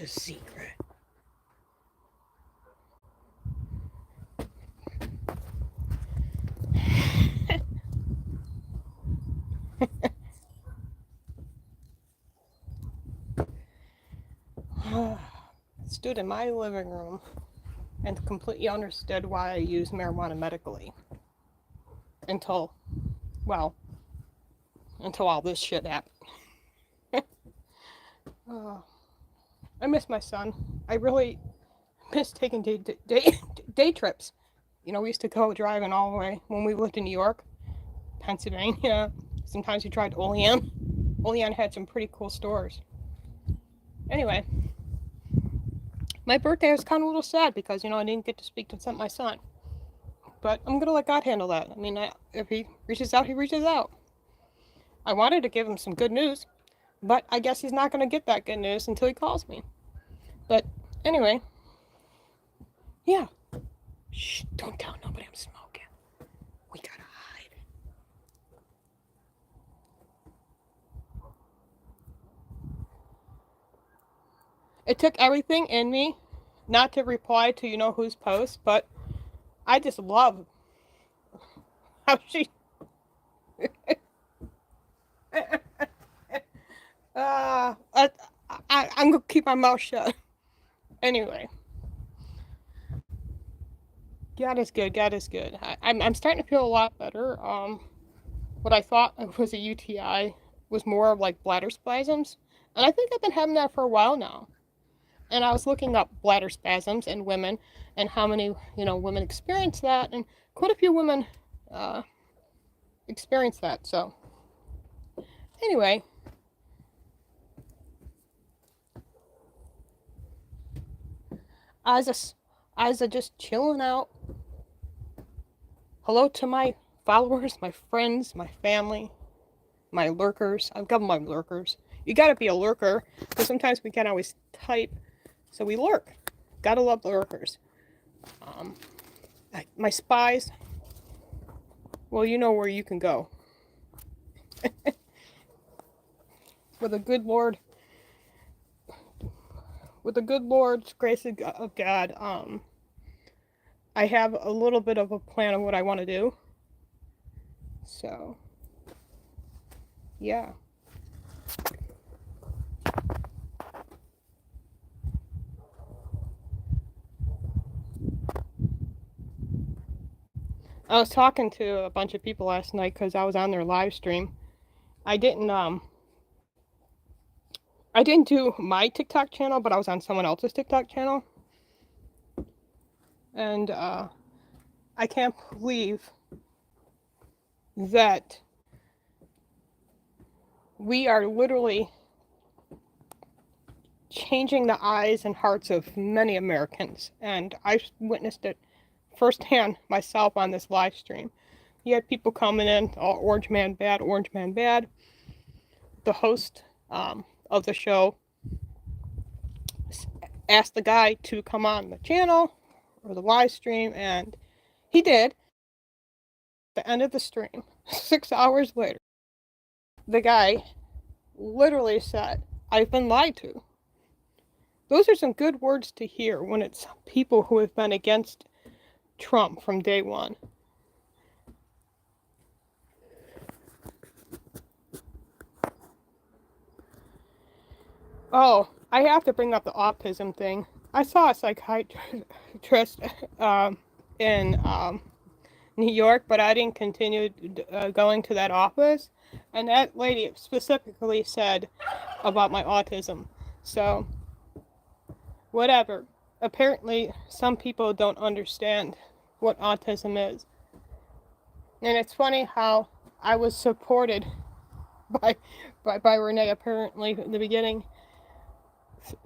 a secret. Stood in my living room and completely understood why I use marijuana medically. Until, well, until all this shit happened. I miss my son. I really miss taking day trips. You know, we used to go driving all the way when we lived in New York, Pennsylvania. Sometimes we tried Olean. Olean had some pretty cool stores. Anyway, my birthday was kind of a little sad because, I didn't get to speak to my son. But I'm going to let God handle that. I mean, if he reaches out, he reaches out. I wanted to give him some good news, but I guess he's not going to get that good news until he calls me. But anyway, yeah. Shh, don't tell nobody I'm smoking. We gotta hide. It took everything in me not to reply to whose post, but I just love how she. I'm gonna keep my mouth shut. Anyway, God is good. God is good. I'm starting to feel a lot better. What I thought was a UTI was more of like bladder spasms, and I think I've been having that for a while now. And I was looking up bladder spasms in women and how many women experience that, and quite a few women uh, experience that. So anyway, as a just chilling out. Hello to my followers, my friends, my family, my lurkers. I've got my lurkers. You gotta be a lurker because sometimes we can't always type, so we lurk. Gotta love the lurkers. My spies. Well, you know where you can go. With a good Lord, with the good Lord's grace of God, I have a little bit of a plan of what I want to do. So, yeah. I was talking to a bunch of people last night because I was on their live stream. I didn't I didn't do my TikTok channel, but I was on someone else's TikTok channel. And I can't believe that we are literally changing the eyes and hearts of many Americans. And I witnessed it firsthand myself on this live stream. You had people coming in, all Orange Man Bad, Orange Man Bad. The host of the show asked the guy to come on the channel or the live stream, and he did. At the end of the stream, 6 hours later, the guy literally said, "I've been lied to." Those are some good words to hear when it's people who have been against Trump from day one. Oh, I have to bring up the autism thing. I saw a psychiatrist in New York, but I didn't continue going to that office. And that lady specifically said about my autism. So, whatever. Apparently, some people don't understand what autism is. And it's funny how I was supported by Renee apparently in the beginning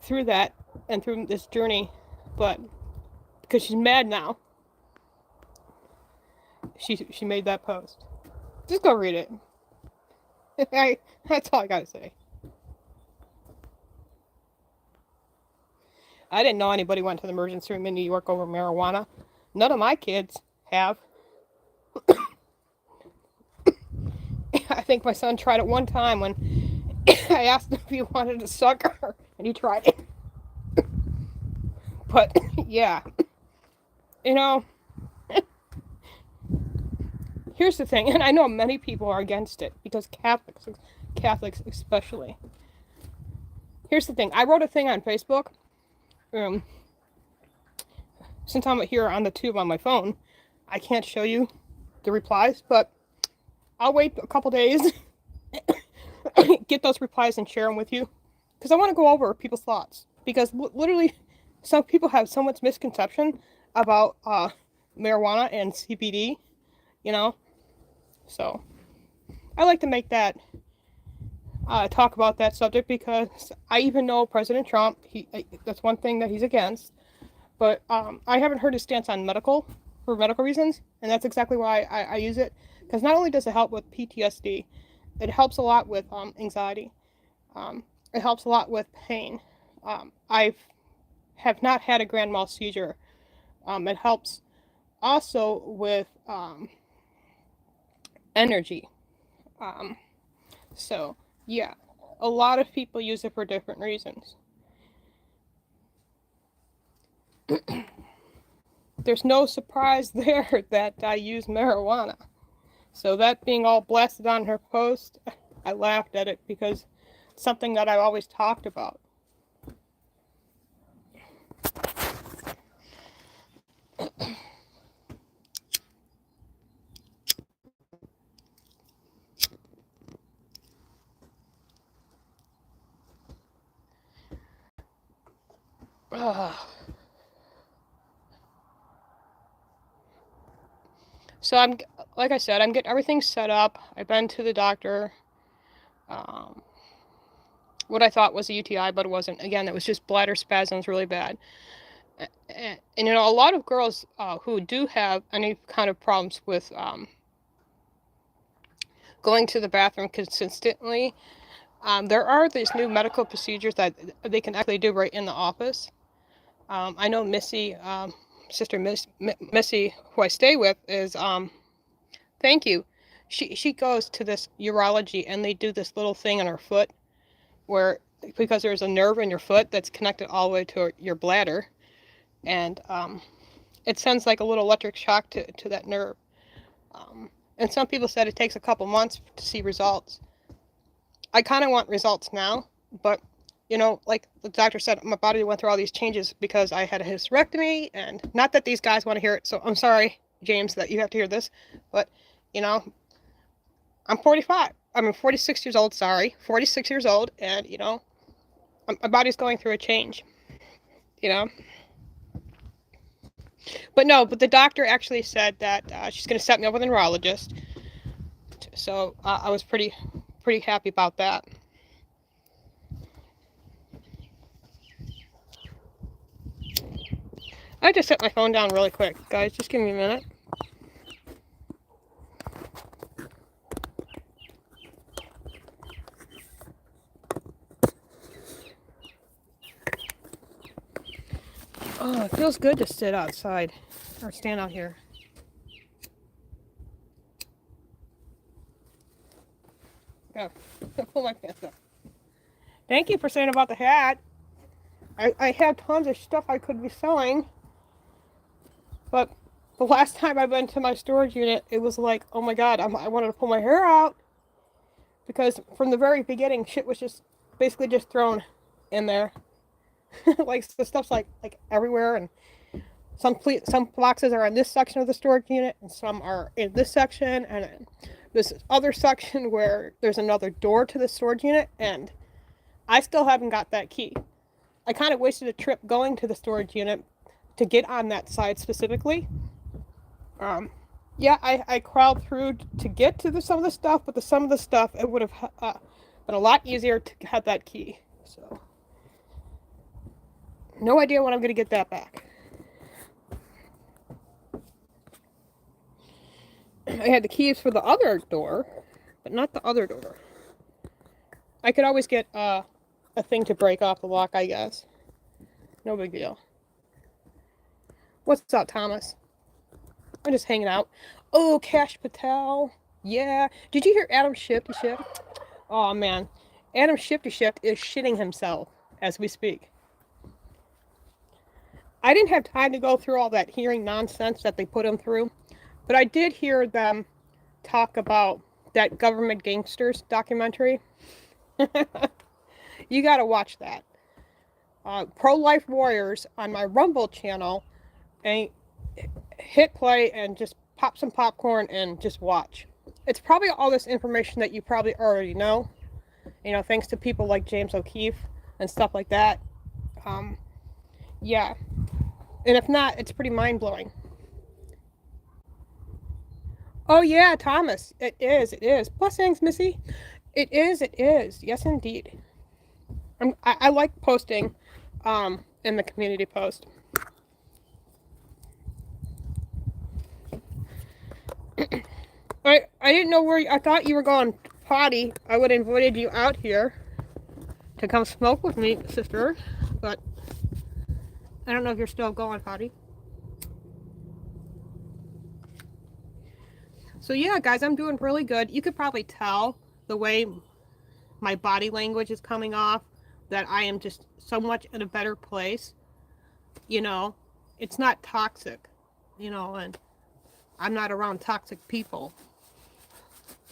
through that and through this journey, but because she's mad now, she made that post. Just go read it. That's all I gotta say. I didn't know anybody went to the emergency room in New York over marijuana. None of my kids have. I think my son tried it one time when I asked him if he wanted to suck her, and he tried it. But yeah, you know, here's the thing, and I know many people are against it because Catholics especially. Here's the thing. I wrote a thing on Facebook. Um, since I'm here on the tube on my phone, I can't show you the replies, but I'll wait a couple days, get those replies, and share them with you because I want to go over people's thoughts. Because literally, some people have so much misconception about marijuana and CBD, you know. So I like to make that talk about that subject because I even know President Trump. That's one thing that he's against, but I haven't heard his stance on medical reasons, and that's exactly why I use it. Because not only does it help with PTSD, it helps a lot with anxiety. It helps a lot with pain. I have not had a grand mal seizure. It helps also with energy. Um, so, yeah, a lot of people use it for different reasons. There's no surprise there that I use marijuana. So that being all blasted on her post, I laughed at it because it's something that I've always talked about. So I'm, like I said, I'm getting everything set up. I've been to the doctor. Um, what I thought was a UTI, but it wasn't. Again, it was just bladder spasms, really bad. And you know, a lot of girls who do have any kind of problems with going to the bathroom consistently, there are these new medical procedures that they can actually do right in the office. I know Missy, Sister Missy, who I stay with, is thank you. She goes to this urology and they do this little thing on her foot where because there's a nerve in your foot that's connected all the way to your bladder, and it sends like a little electric shock to that nerve. And some people said it takes a couple months to see results. I kind of want results now, but you know, like the doctor said, my body went through all these changes because I had a hysterectomy, and not that these guys want to hear it, so I'm sorry, James, that you have to hear this, but you know, I'm 45. I'm 46 years old, sorry, 46 years old, and you know, my body's going through a change, you know. But no, but the doctor actually said that she's going to set me up with a neurologist, so I was pretty happy about that. I just set my phone down really quick, guys. Just give me a minute. Oh, it feels good to sit outside or stand out here. Go. Pull my pants up. Thank you for saying about the hat. I have tons of stuff I could be selling, but the last time I went to my storage unit, it was like, oh my god, I wanted to pull my hair out because from the very beginning, shit was just basically just thrown in there. Like the stuff's like everywhere, and some boxes are in this section of the storage unit, and some are in this section, and this other section where there's another door to the storage unit, and I still haven't got that key. I kind of wasted a trip going to the storage unit to get on that side specifically. Yeah, I crawled through to get to some of the stuff, but some of the stuff, it would have been a lot easier to have that key. So, no idea when I'm going to get that back. I had the keys for the other door, but not the other door. I could always get a thing to break off the lock, I guess. No big deal. What's up, Thomas? I'm just hanging out. Oh, Cash Patel. Yeah. Did you hear Adam Shifty Shift? Oh, man. Adam Shifty Shift is shitting himself as we speak. I didn't have time to go through all that hearing nonsense that they put them through, but I did hear them talk about that Government Gangsters documentary. You got to watch that. Pro-life warriors on my Rumble channel, and hit play and just pop some popcorn and just watch. It's probably all this information that you probably already know, thanks to people like James O'Keefe and stuff like that. Yeah. And if not, it's pretty mind-blowing. Oh, yeah, Thomas. It is. It is. Blessings, Missy. It is. It is. Yes, indeed. I like posting in the community post. I didn't know where I thought you were going potty. I would have invited you out here to come smoke with me, sister, but I don't know if you're still going potty. So yeah, guys, I'm doing really good. You could probably tell the way my body language is coming off that I am just so much in a better place. It's not toxic, and I'm not around toxic people.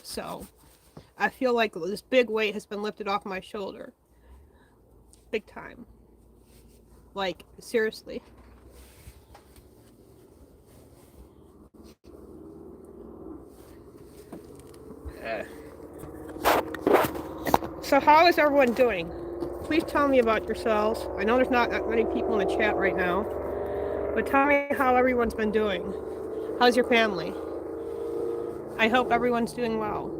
So I feel like this big weight has been lifted off my shoulder. Big time. Like, seriously. So how is everyone doing? Please tell me about yourselves. I know there's not that many people in the chat right now, but tell me how everyone's been doing. How's your family? I hope everyone's doing well.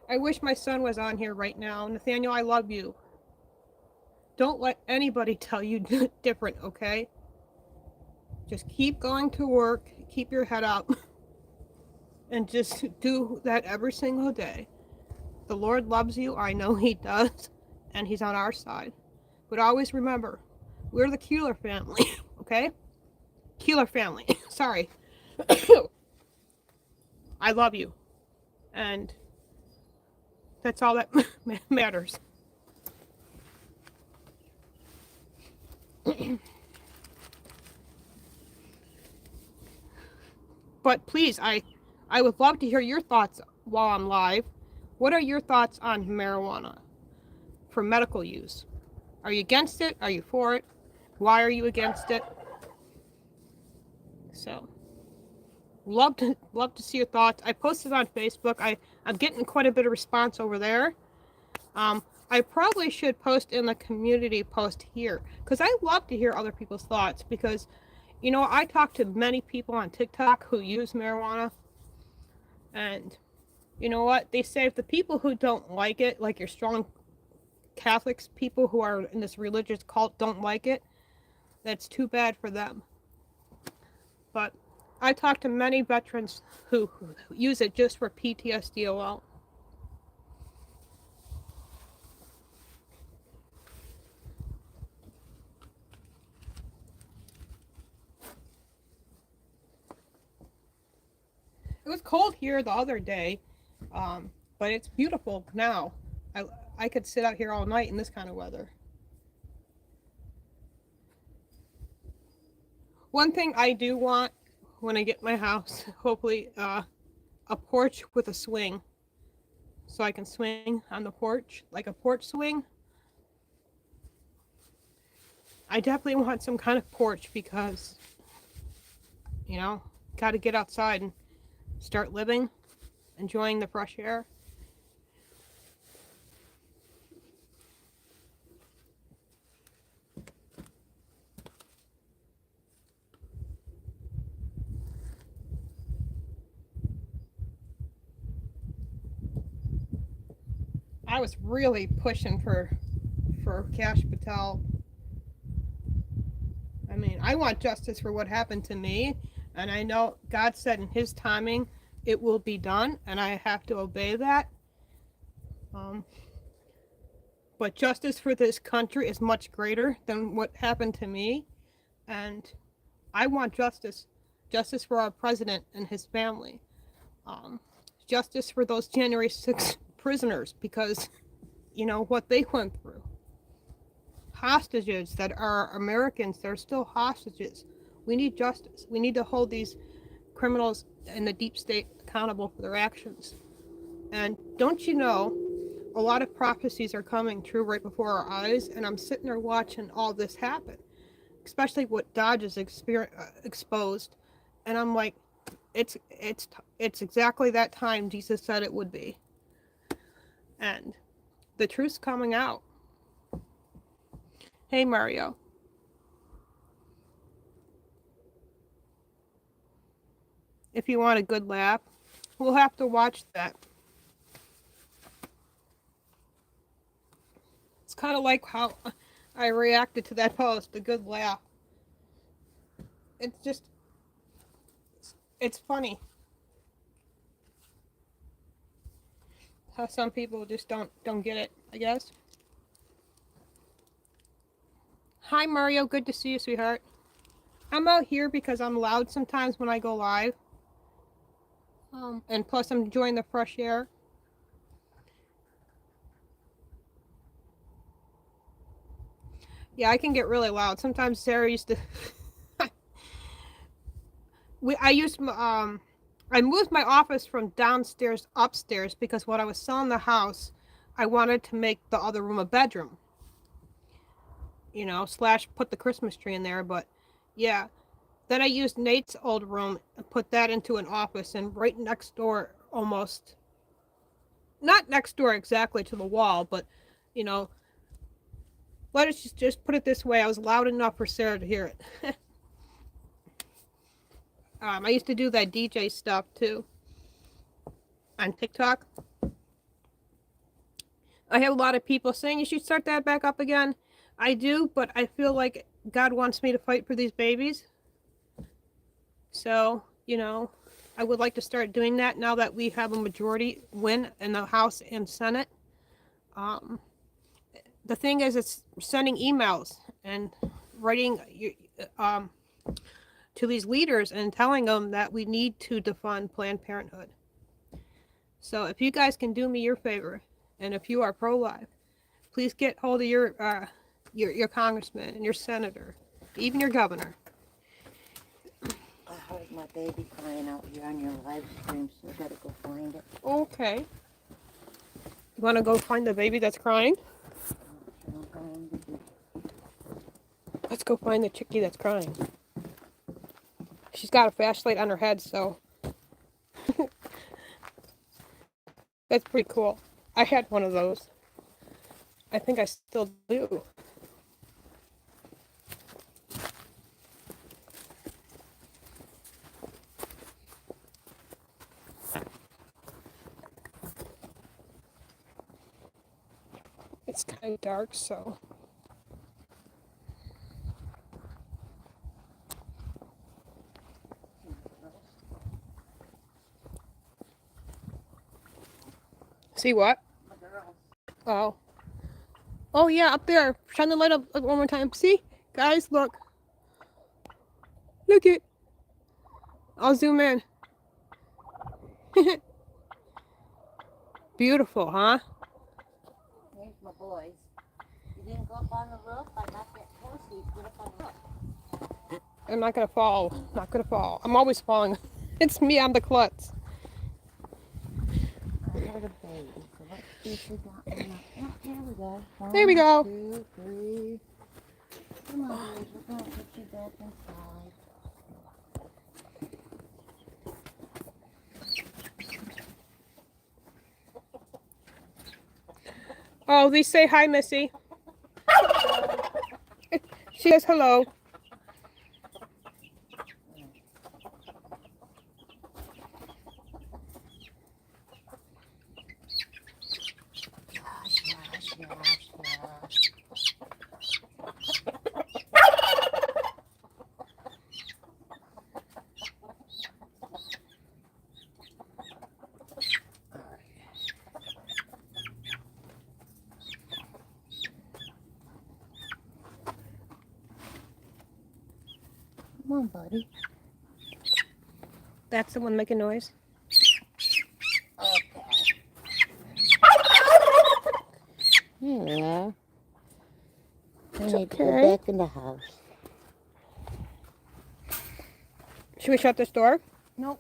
I wish my son was on here right now. Nathaniel, I love you. Don't let anybody tell you different, okay? Just keep going to work, keep your head up, and just do that every single day. The Lord loves you, I know He does, and He's on our side. But always remember, we're the Keeler family, okay? Keeler family, sorry. I love you, and that's all that matters. But please, I would love to hear your thoughts while I'm live. What are your thoughts on marijuana for medical use? Are you against it? Are you for it? Why are you against it? So, love to see your thoughts. I posted on Facebook. I'm getting quite a bit of response over there. I probably should post in the community post here, because I love to hear other people's thoughts, because I talk to many people on TikTok who use marijuana, and you know what? They say if the people who don't like it, like your strong Catholics, people who are in this religious cult don't like it, that's too bad for them. But I talk to many veterans who use it just for PTSD alone. It was cold here the other day, but it's beautiful now. I could sit out here all night in this kind of weather. One thing I do want when I get my house, hopefully, a porch with a swing, so I can swing on the porch, like a porch swing. I definitely want some kind of porch because, got to get outside and start living, enjoying the fresh air. I was really pushing for Kash Patel. I mean, I want justice for what happened to me, and I know God said in His timing it will be done, and I have to obey that. But justice for this country is much greater than what happened to me, and I want justice for our president and his family. justice for those January 6th prisoners, because you know what they went through. Hostages that are Americans, they're still hostages. We need justice. We need to hold these criminals in the deep state accountable for their actions. And don't you know, a lot of prophecies are coming true right before our eyes, and I'm sitting there watching all this happen, especially what Dodge is exposed, and I'm like, it's exactly that time Jesus said it would be, and the truth's coming out. Hey, Mario. If you want a good laugh, we'll have to watch that. It's kind of like how I reacted to that post, a good laugh. It's just, it's funny how some people just don't get it, I guess. Hi, Mario. Good to see you, sweetheart. I'm out here because I'm loud sometimes when I go live. And plus I'm enjoying the fresh air. Yeah, I can get really loud. Sometimes Sarah used to I moved my office from downstairs upstairs because when I was selling the house, I wanted to make the other room a bedroom. You know, / put the Christmas tree in there, but yeah. Then I used Nate's old room and put that into an office, and right next door, almost, not next door exactly to the wall, but, you know, let us just put it this way, I was loud enough for Sarah to hear it. I used to do that DJ stuff too on TikTok. I have a lot of people saying you should start that back up again. I do, but I feel like God wants me to fight for these babies. So, you know, I would like to start doing that now that we have a majority win in the House and Senate. The thing is, it's sending emails and writing to these leaders and telling them that we need to defund Planned Parenthood. So if you guys can do me your favor, and if you are pro-life, please get hold of your congressman and your senator, even your governor. I heard my baby crying out here on your live stream, so I gotta go find it. Okay. You want to go find the baby that's crying? Let's go find the chickie that's crying. She's got a flashlight on her head, so that's pretty cool. I had one of those. I think I still do. It's kind of dark, so. See what? Oh. Oh yeah, up there. Shine the light up one more time. See? Guys, look. Look it. I'll zoom in. Beautiful, huh? Here's my boys. You didn't go up on the roof? I got that close, you get up on the roof. I'm not gonna fall. Not gonna fall. I'm always falling. It's me, I'm the klutz. I heard a baby, so let's see if we got one up. Yeah, there we go. One, There we go. 2, 3. Come on, boys, we're gonna put you back inside. Oh, they say hi, Missy. She says hello. Come on, buddy. That's the one making noise. Oh, I It's need to go okay. back in the house. Should we shut this door? Nope.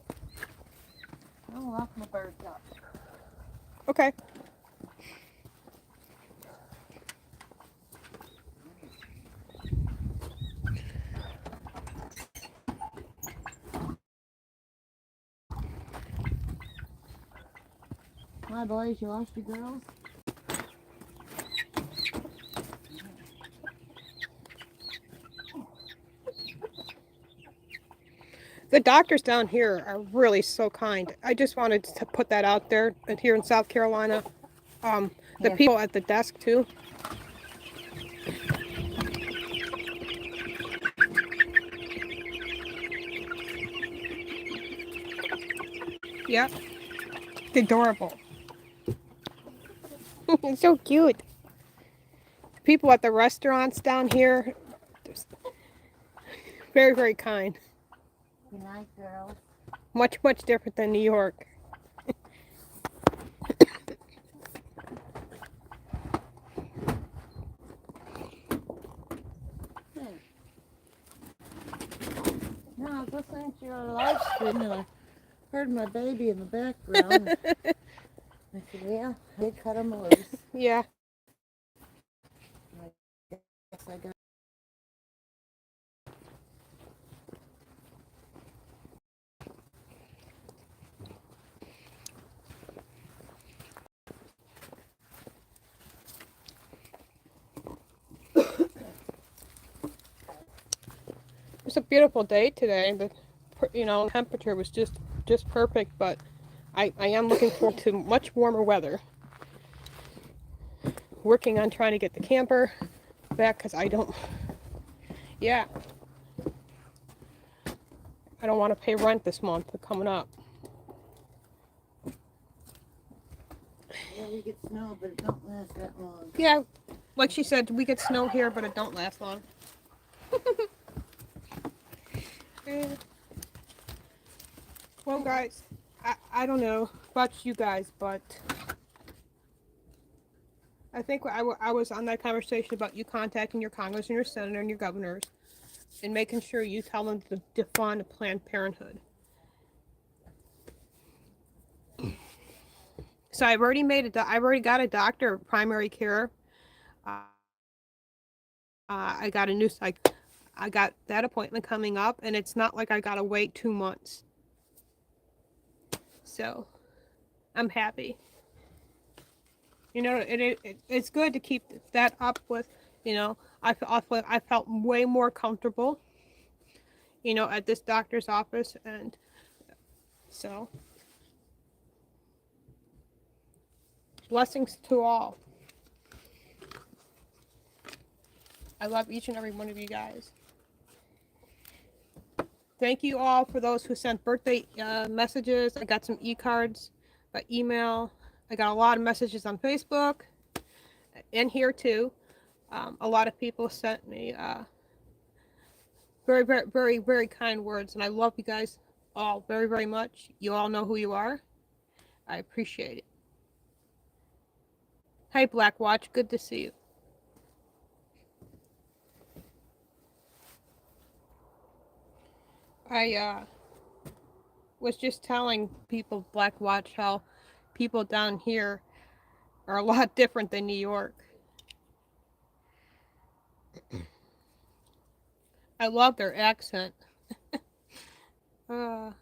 I'll lock my birds up. Okay. My boys, you lost your girls? The doctors down here are really so kind. I just wanted to put that out there. And here in South Carolina, the Here. people at the desk too. Yeah, adorable. It's so cute. The people at the restaurants down here, just very, very kind. Good night, girls. Much, much different than New York. No, I was listening to your live stream and I heard my baby in the background. I said, yeah, they cut him loose. Yeah. I guess I got. It's a beautiful day today. The temperature was just perfect, but I am looking forward to much warmer weather. Working on trying to get the camper back because I don't want to pay rent this month coming up. Yeah, we get snow, but it don't last that long. Yeah, like she said, we get snow here, but it don't last long. Well, guys, I don't know about you guys, but I think I was on that conversation about you contacting your Congress and your senator and your governors and making sure you tell them to defund Planned Parenthood. So I've already got a doctor of primary care. I got a new psych. I got that appointment coming up, and it's not like I gotta wait 2 months. So I'm happy. It's good to keep that up with. I felt way more comfortable. At this doctor's office, and so blessings to all. I love each and every one of you guys. Thank you all for those who sent birthday messages. I got some e-cards by email. I got a lot of messages on Facebook and here too. A lot of people sent me very, very, very, very kind words, and I love you guys all very, very much. You all know who you are. I appreciate it. Hi, Black Watch. Good to see you. I was just telling people, Black Watch, how people down here are a lot different than New York. I love their accent. The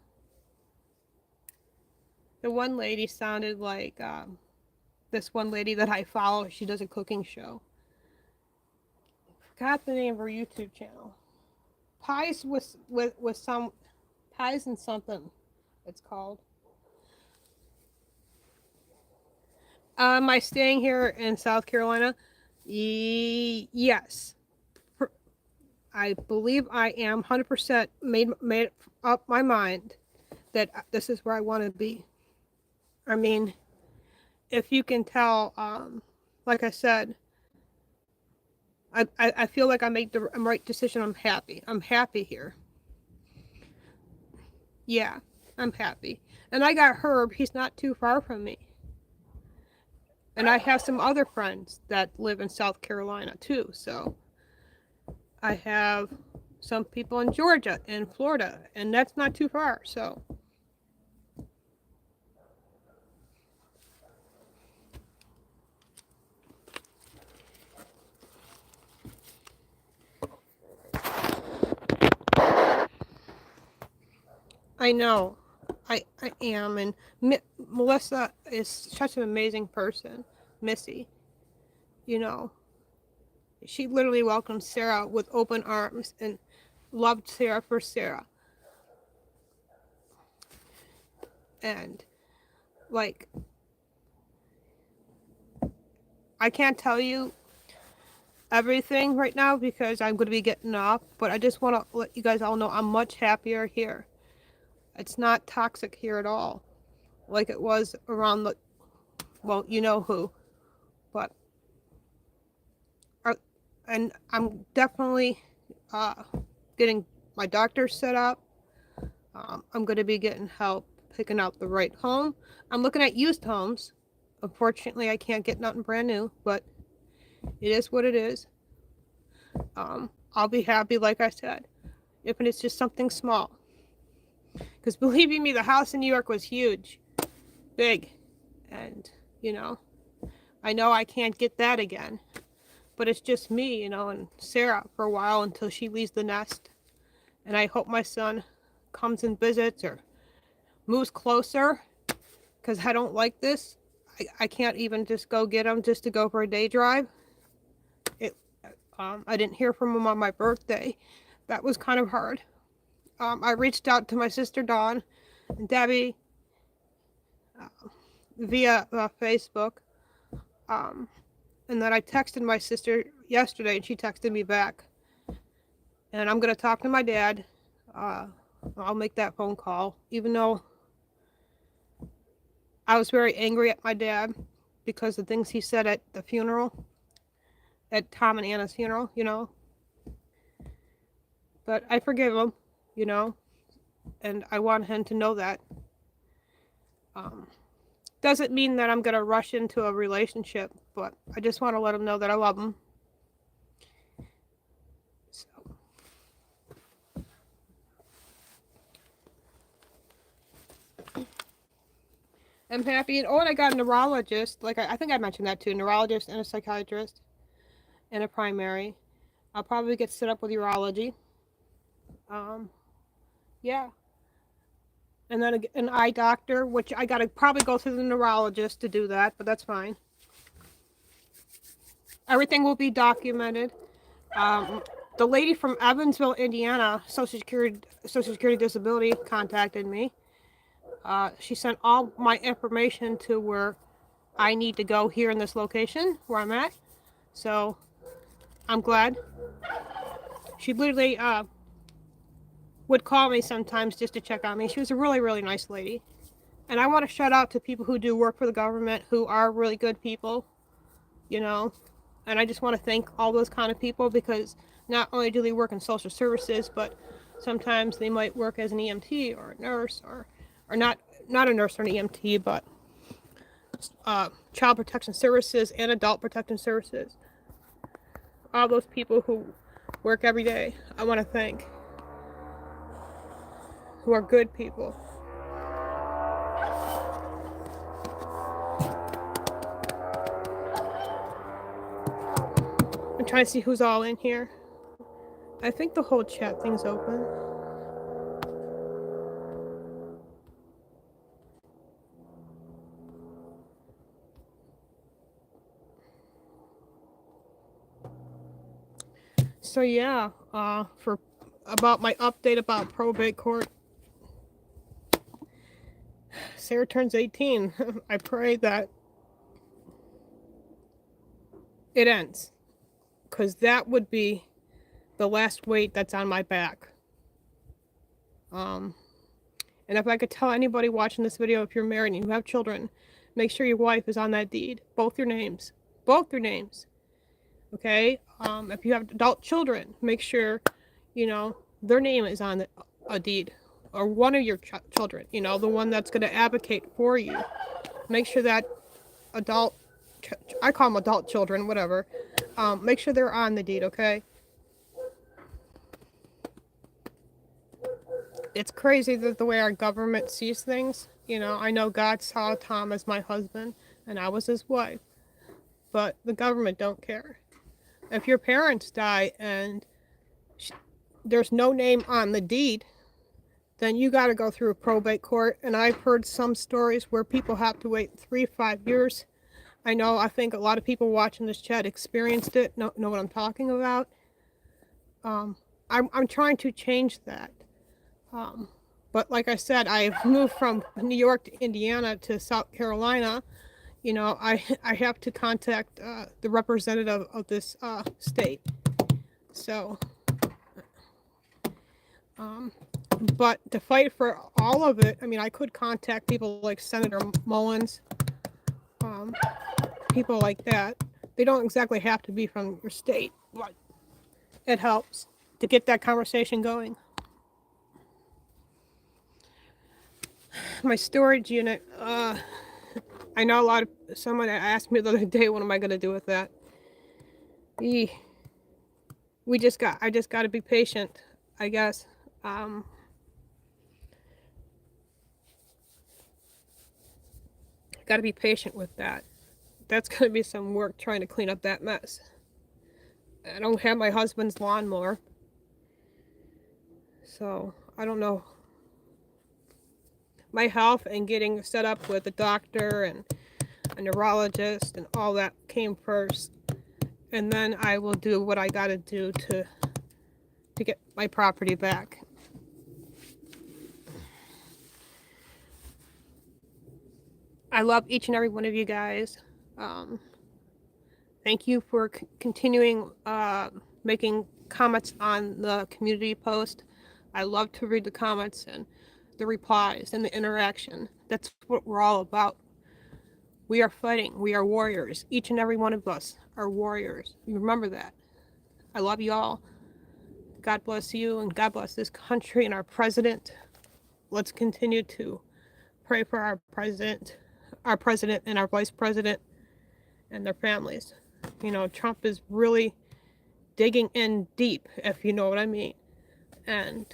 one lady sounded like this one lady that I follow. She does a cooking show. Forgot the name of her YouTube channel. Pies with some pies and something. It's called. Am I staying here in South Carolina? Yes. I believe I am 100% made up my mind that this is where I want to be. I mean, if you can tell, like I said, I feel like I made the right decision. I'm happy. I'm happy here. Yeah, I'm happy. And I got Herb. He's not too far from me. And I have some other friends that live in South Carolina too. So I have some people in Georgia and Florida, and that's not too far. So I know I am, and Melissa is such an amazing person. Missy, you know, she literally welcomed Sarah with open arms and loved Sarah for Sarah. And like, I can't tell you everything right now because I'm going to be getting off, but I just want to let you guys all know I'm much happier here. It's not toxic here at all, like it was around the, well, you know who, but, and I'm definitely getting my doctor set up. I'm going to be getting help picking out the right home. I'm looking at used homes. Unfortunately, I can't get nothing brand new, but it is what it is. I'll be happy, like I said, if it's just something small. Because believe you me, the house in New York was huge, big, and, you know I can't get that again. But it's just me, and Sarah for a while until she leaves the nest. And I hope my son comes and visits or moves closer because I don't like this. I can't even just go get him just to go for a day drive. I didn't hear from him on my birthday. That was kind of hard. I reached out to my sister Dawn and Debbie via Facebook. And then I texted my sister yesterday and she texted me back. And I'm going to talk to my dad. I'll make that phone call, even though I was very angry at my dad because the things he said at the funeral, at Tom and Anna's funeral, But I forgive him, and I want him to know that. Doesn't mean that I'm going to rush into a relationship, but I just want to let him know that I love him. So. I'm happy. And I got a neurologist. Like I think I mentioned that too. Neurologist and a psychiatrist and a primary. I'll probably get set up with urology. Yeah. And then an eye doctor, which I gotta probably go through the neurologist to do that, but that's fine. Everything will be documented. The lady from Evansville, Indiana, Social Security Disability, contacted me. She sent all my information to where I need to go here in this location where I'm at. So I'm glad. She literally would call me sometimes just to check on me. She was a really, really nice lady. And I want to shout out to people who do work for the government who are really good people, And I just want to thank all those kind of people because not only do they work in social services, but sometimes they might work as an EMT or a nurse or not a nurse or an EMT, but child protection services and adult protection services. All those people who work every day, I want to thank, who are good people. I'm trying to see who's all in here. I think the whole chat thing's open. So yeah, for about my update about probate court. Sarah turns 18. I pray that it ends, because that would be the last weight that's on my back. And if I could tell anybody watching this video, if you're married and you have children, make sure your wife is on that deed. Both your names. Okay? If you have adult children, make sure, their name is on a deed. Or one of your children, the one that's going to advocate for you. Make sure that I call them adult children, whatever. Make sure they're on the deed, okay? It's crazy that the way our government sees things. I know God saw Tom as my husband, and I was his wife, but the government don't care. If your parents die and there's no name on the deed, then you got to go through a probate court. And I've heard some stories where people have to wait 3 to 5 years. I think a lot of people watching this chat experienced it, know what I'm talking about. I'm trying to change that. But like I said, I've moved from New York to Indiana to South Carolina. I have to contact the representative of this state. So, but to fight for all of it, I could contact people like Senator Mullins, people like that. They don't exactly have to be from your state, but it helps to get that conversation going. My storage unit, I know someone asked me the other day, what am I going to do with that? I just got to be patient, I guess. Got to be patient with that. That's going to be some work trying to clean up that mess. I don't have my husband's lawnmower, so I don't know. My health and getting set up with a doctor and a neurologist and all that came first, and then I will do what I got to do to get my property back. I love each and every one of you guys. Thank you for continuing making comments on the community post. I love to read the comments and the replies and the interaction. That's what we're all about. We are fighting. We are warriors. Each and every one of us are warriors. You remember that. I love you all. God bless you, and God bless this country and our president. Let's continue to pray for our president and our vice president and their families. Trump is really digging in deep, if you know what I mean. And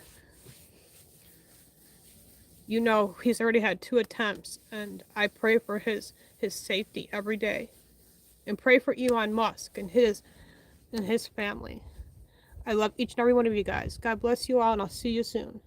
he's already had 2 attempts, and I pray for his safety every day. And pray for Elon Musk and his family. I love each and every one of you guys. God bless you all, and I'll see you soon.